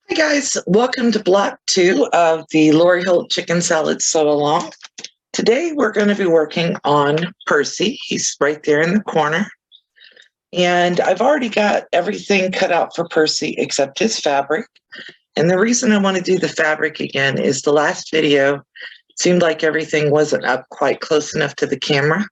Hi guys, welcome to block 2 of the Lori Holt chicken salad sew along. Today we're going to be working on Percy. He's right there in the corner. And I've already got everything cut out for Percy except his fabric. And the reason I want to do the fabric again is the last video seemed like everything wasn't up quite close enough to the camera.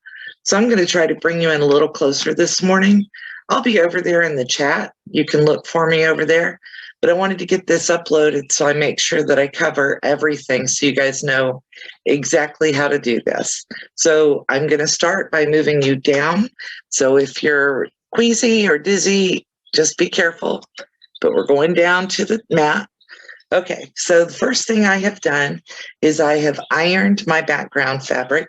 So I'm going to try to bring you in a little closer this morning. I'll be over there in the chat. You can look for me over there. But I wanted to get this uploaded so I make sure that I cover everything so you guys know exactly how to do this. So I'm going to start by moving you down. So if you're queasy or dizzy, just be careful. But we're going down to the mat. Okay, so the first thing I have done is I have ironed my background fabric.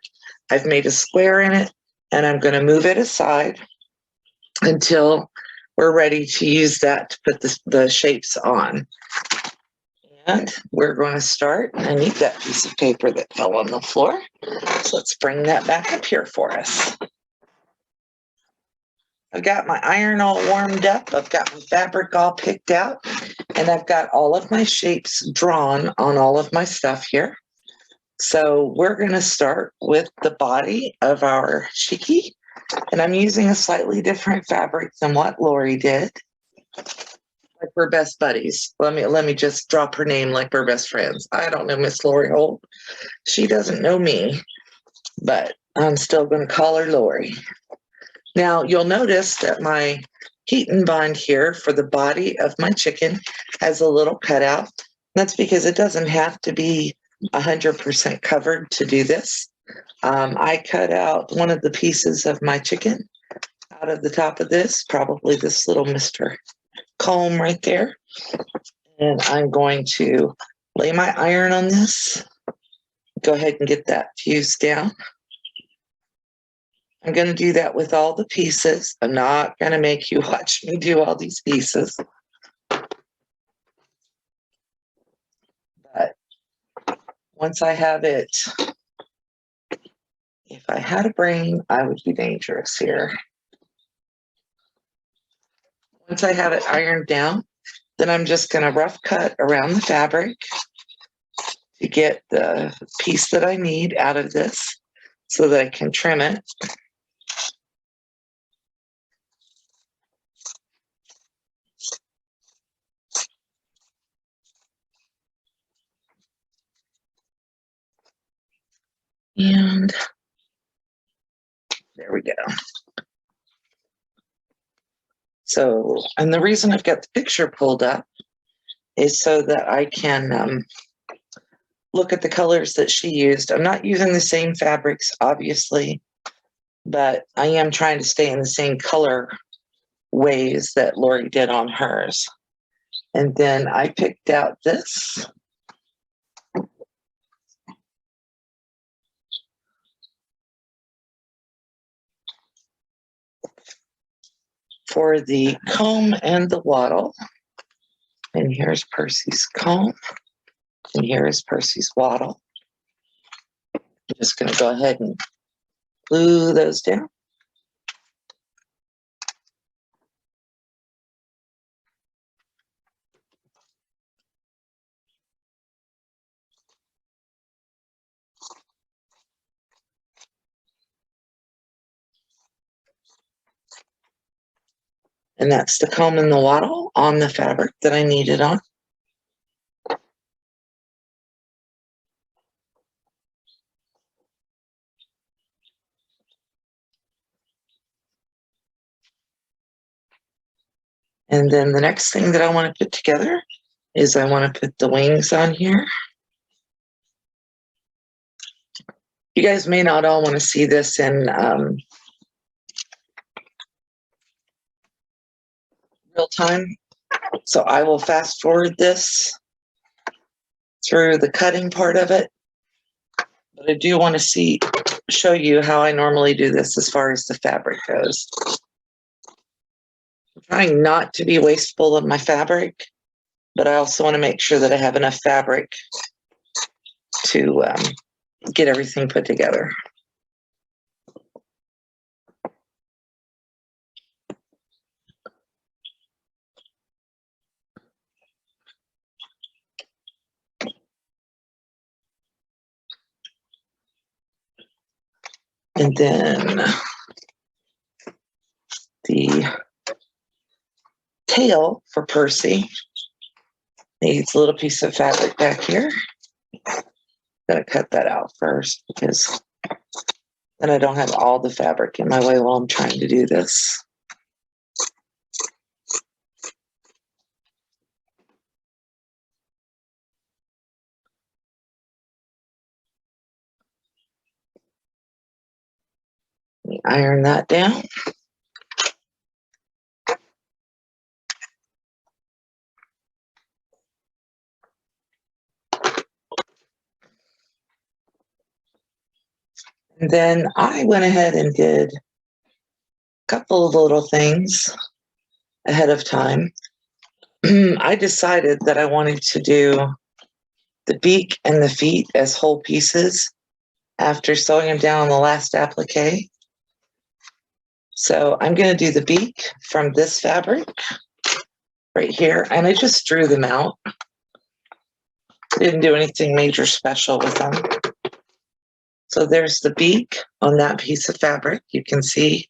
I've made a square in it, and I'm going to move it aside until we're ready to use that to put the shapes on. And we're going to start. I need that piece of paper that fell on the floor. So let's bring that back up here for us. I've got my iron all warmed up. I've got my fabric all picked out. And I've got all of my shapes drawn on all of my stuff here. So we're going to start with the body of our chickie. And I'm using a slightly different fabric than what Lori did. Like we're best buddies. Let me just drop her name like we're best friends. I don't know Miss Lori Holt. She doesn't know me, but I'm still going to call her Lori. Now you'll notice that my heat and bond here for the body of my chicken has a little cutout. That's because it doesn't have to be 100% covered to do this. I cut out one of the pieces of my chicken out of the top of this, probably this little Mr. Comb right there. And I'm going to lay my iron on this. Go ahead and get that fused down. I'm going to do that with all the pieces. I'm not going to make you watch me do all these pieces. But once I have it, if I had a brain, I would be dangerous here. Once I have it ironed down, then I'm just going to rough cut around the fabric to get the piece that I need out of this so that I can trim it. And there we go. So, and the reason I've got the picture pulled up is so that I can look at the colors that she used. I'm not using the same fabrics, obviously, but I am trying to stay in the same color ways that Lori did on hers. And then I picked out this. For the comb and the wattle. And here's Percy's comb. And here is Percy's wattle. I'm just going to go ahead and glue those down. And that's the comb and the wattle on the fabric that I needed on. And then the next thing that I want to put together is I want to put the wings on here. You guys may not all want to see this in real time, so I will fast forward this through the cutting part of it. But I do want to show you how I normally do this as far as the fabric goes. I'm trying not to be wasteful of my fabric, but I also want to make sure that I have enough fabric to get everything put together. And then the tail for Percy needs a little piece of fabric back here. Gotta cut that out first because then I don't have all the fabric in my way while I'm trying to do this. Let me iron that down. And then I went ahead and did a couple of little things ahead of time. I decided that I wanted to do the beak and the feet as whole pieces after sewing them down on the last applique. So I'm going to do the beak from this fabric right here, and I just drew them out. Didn't do anything major special with them. So there's the beak on that piece of fabric. You can see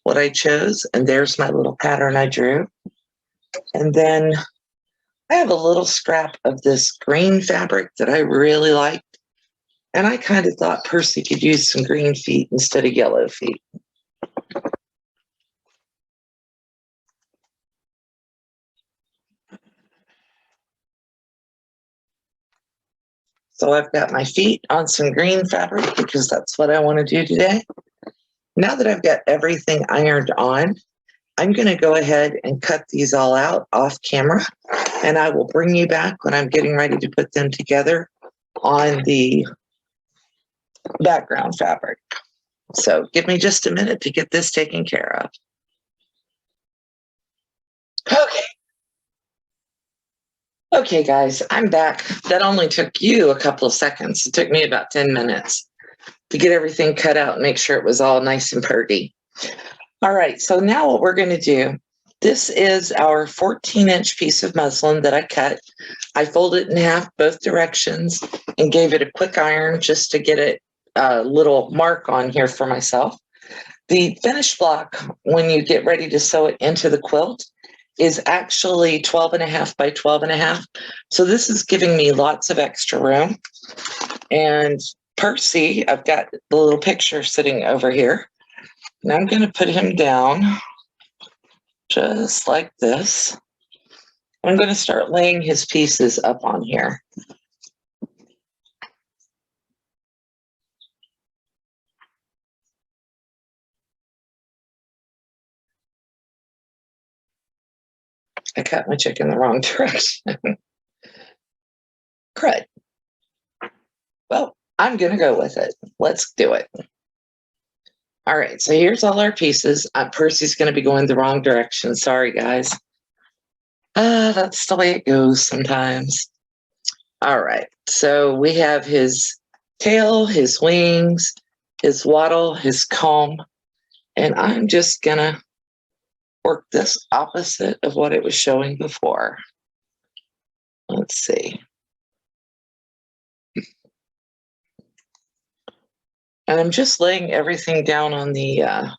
what I chose, and there's my little pattern I drew. And then I have a little scrap of this green fabric that I really liked, and I kind of thought Percy could use some green feet instead of yellow feet. So I've got my feet on some green fabric because that's what I want to do today. Now that I've got everything ironed on, I'm going to go ahead and cut these all out off camera, and I will bring you back when I'm getting ready to put them together on the background fabric. So give me just a minute to get this taken care of. Okay. Okay, guys, I'm back. That only took you a couple of seconds. It took me about 10 minutes to get everything cut out and make sure it was all nice and pretty. All right, so now what we're going to do, this is our 14-inch piece of muslin that I cut. I folded it in half both directions and gave it a quick iron just to get it a little mark on here for myself. The finished block, when you get ready to sew it into the quilt, is actually 12.5 by 12.5. So this is giving me lots of extra room. And Percy, I've got the little picture sitting over here. And I'm going to put him down just like this. I'm going to start laying his pieces up on here. I cut my chicken the wrong direction. Crud. Well, I'm going to go with it. Let's do it. All right, so here's all our pieces. Percy's going to be going the wrong direction. Sorry, guys. That's the way it goes sometimes. All right, so we have his tail, his wings, his wattle, his comb, and I'm just going to work this opposite of what it was showing before. Let's see. And I'm just laying everything down on the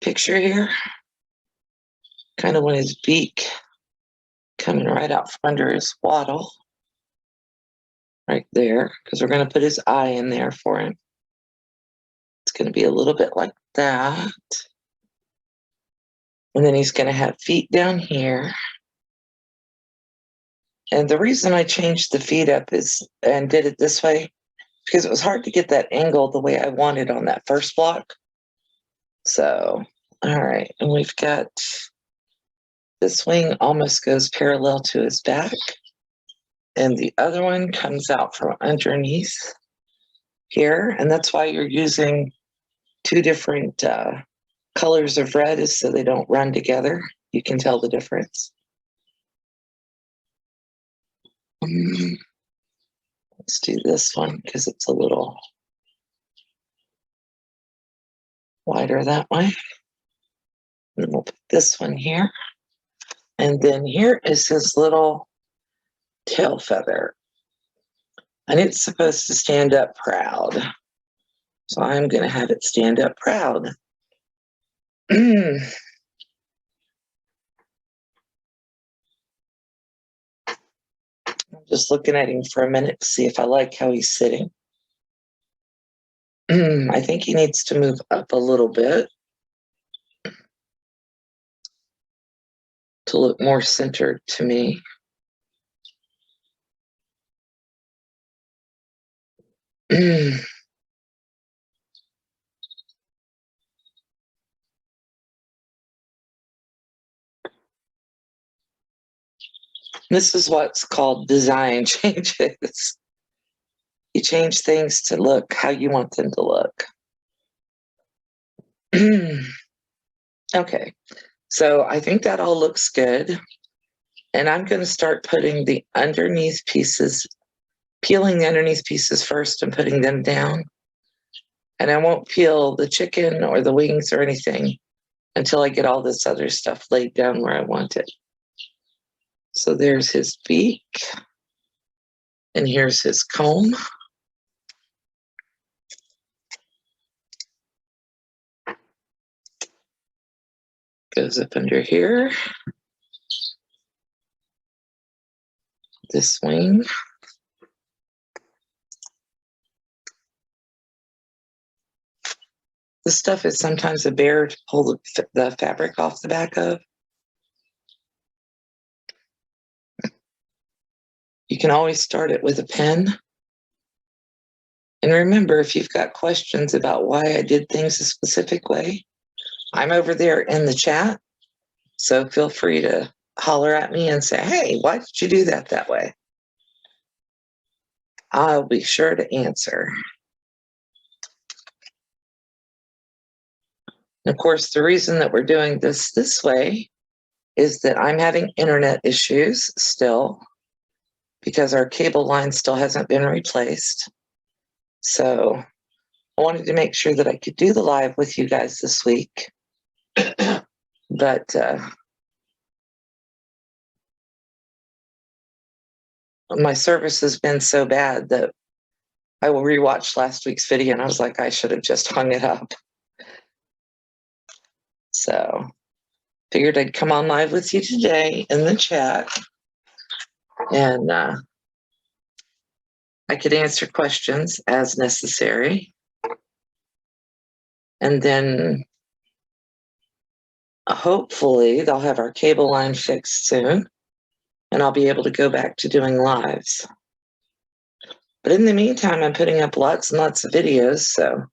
picture here. Kind of want his beak coming right out from under his wattle. Right there, because we're going to put his eye in there for him. It's going to be a little bit like that. And then he's going to have feet down here. And the reason I changed the feet up is and did it this way because it was hard to get that angle the way I wanted on that first block. So, all right, and we've got this wing almost goes parallel to his back, and the other one comes out from underneath here, and that's why you're using two different colors of red is so they don't run together. You can tell the difference. Let's do this one because it's a little wider that way. And we'll put this one here. And then here is his little tail feather. And it's supposed to stand up proud. So I'm going to have it stand up proud. I'm just looking at him for a minute to see if I like how he's sitting. I think he needs to move up a little bit to look more centered to me. This is what's called design changes. You change things to look how you want them to look. Okay, so I think that all looks good. And I'm going to start putting the underneath pieces, peeling the underneath pieces first and putting them down. And I won't peel the chicken or the wings or anything until I get all this other stuff laid down where I want it. So there's his beak, and here's his comb. Goes up under here. This wing. This stuff is sometimes a bear to pull the fabric off the back of. You can always start it with a pen. And remember, if you've got questions about why I did things a specific way, I'm over there in the chat. So feel free to holler at me and say, hey, why did you do that way? I'll be sure to answer. And of course, the reason that we're doing this way is that I'm having internet issues still because our cable line still hasn't been replaced. So I wanted to make sure that I could do the live with you guys this week. But my service has been so bad that I will rewatch last week's video and I was like, I should have just hung it up. So figured I'd come on live with you today in the chat, and I could answer questions as necessary. And then hopefully they'll have our cable line fixed soon and I'll be able to go back to doing lives. But in the meantime, I'm putting up lots and lots of videos, so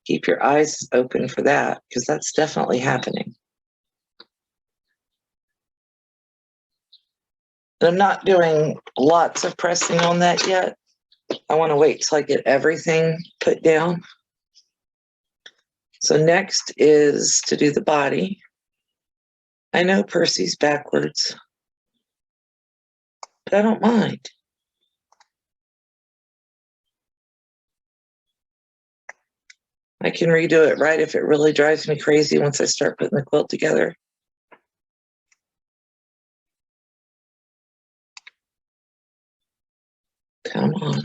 keep your eyes open for that because that's definitely happening. And I'm not doing lots of pressing on that yet. I want to wait till I get everything put down. So next is to do the body. I know Percy's backwards, but I don't mind. I can redo it right if it really drives me crazy once I start putting the quilt together. Come on.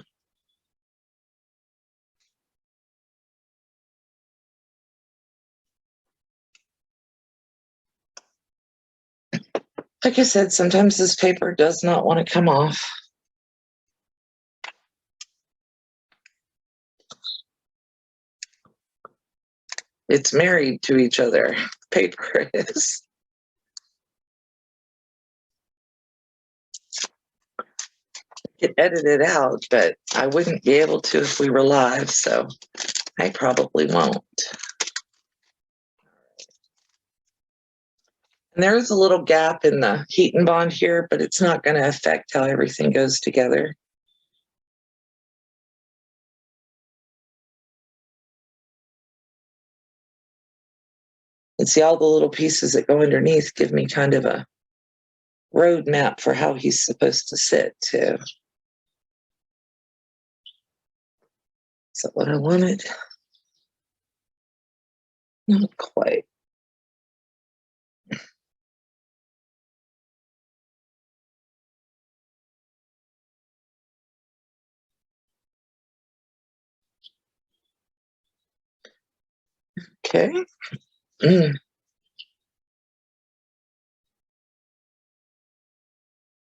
Like I said, sometimes this paper does not want to come off. It's married to each other. Paper is. I could edit it out, but I wouldn't be able to if we were live, so I probably won't. And there is a little gap in the heat and bond here, but it's not going to affect how everything goes together. And see, all the little pieces that go underneath give me kind of a roadmap for how he's supposed to sit too. Is that what I wanted? Not quite. Okay.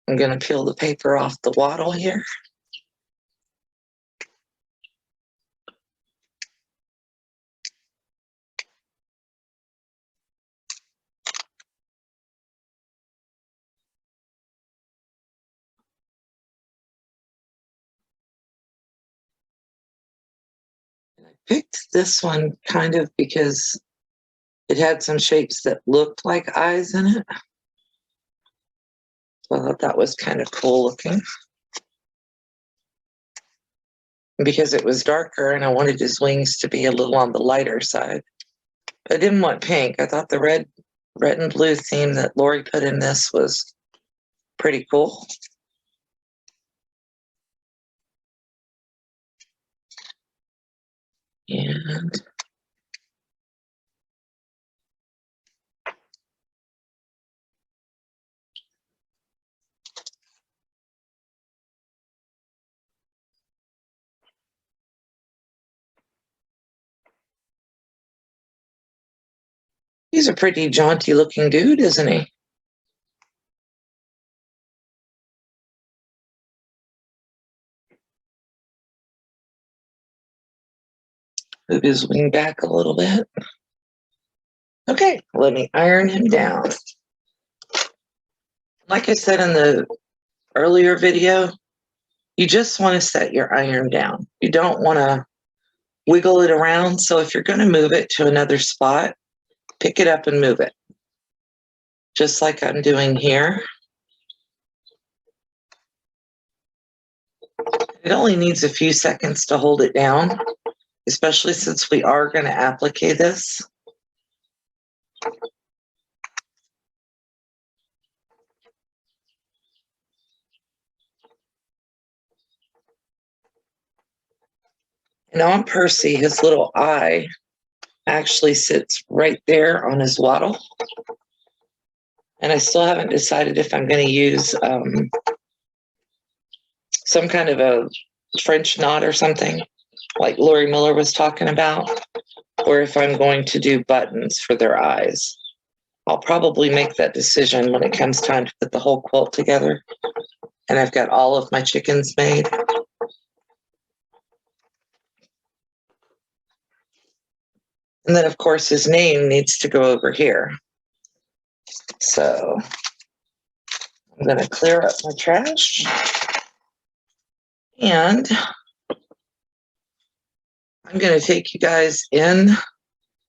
I'm going to peel the paper off the wattle here. I picked this one kind of because it had some shapes that looked like eyes in it. So I thought that was kind of cool looking. Because it was darker and I wanted his wings to be a little on the lighter side. I didn't want pink. I thought the red and blue theme that Lori put in this was pretty cool. And he's a pretty jaunty looking dude, isn't he? Move his wing back a little bit. Okay, let me iron him down. Like I said in the earlier video, you just want to set your iron down. You don't want to wiggle it around. So if you're going to move it to another spot, pick it up and move it. Just like I'm doing here. It only needs a few seconds to hold it down, especially since we are going to applique this. And on Percy, his little eye actually sits right there on his wattle. And I still haven't decided if I'm going to use some kind of a French knot or something, like Lori Miller was talking about, or if I'm going to do buttons for their eyes. I'll probably make that decision when it comes time to put the whole quilt together. And I've got all of my chickens made. And then, of course, his name needs to go over here. So I'm going to clear up my trash. And I'm going to take you guys in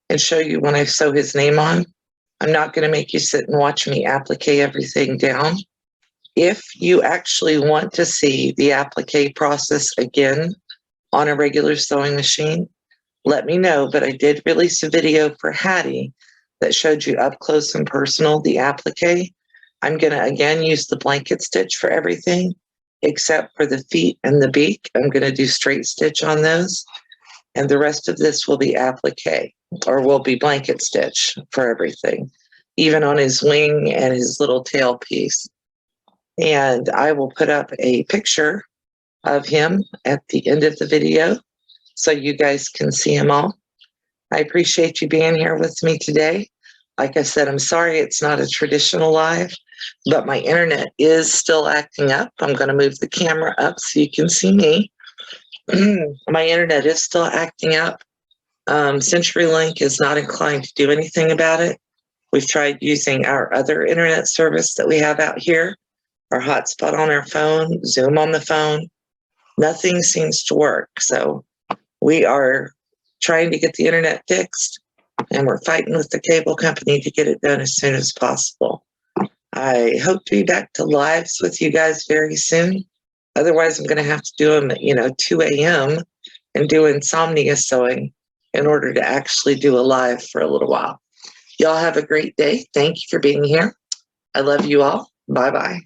and show you when I sew his name on. I'm not going to make you sit and watch me applique everything down. If you actually want to see the applique process again on a regular sewing machine, let me know. But I did release a video for Hattie that showed you up close and personal the applique. I'm going to again use the blanket stitch for everything except for the feet and the beak. I'm going to do straight stitch on those. And the rest of this will be applique, or will be blanket stitch for everything, even on his wing and his little tail piece. And I will put up a picture of him at the end of the video so you guys can see him all. I appreciate you being here with me today. Like I said, I'm sorry it's not a traditional live, but my internet is still acting up. I'm going to move the camera up so you can see me. My internet is still acting up. CenturyLink is not inclined to do anything about it. We've tried using our other internet service that we have out here, our hotspot on our phone, Zoom on the phone. Nothing seems to work. So we are trying to get the internet fixed, and we're fighting with the cable company to get it done as soon as possible. I hope to be back to lives with you guys very soon. Otherwise, I'm going to have to do them at 2 a.m. and do insomnia sewing in order to actually do a live for a little while. Y'all have a great day. Thank you for being here. I love you all. Bye-bye.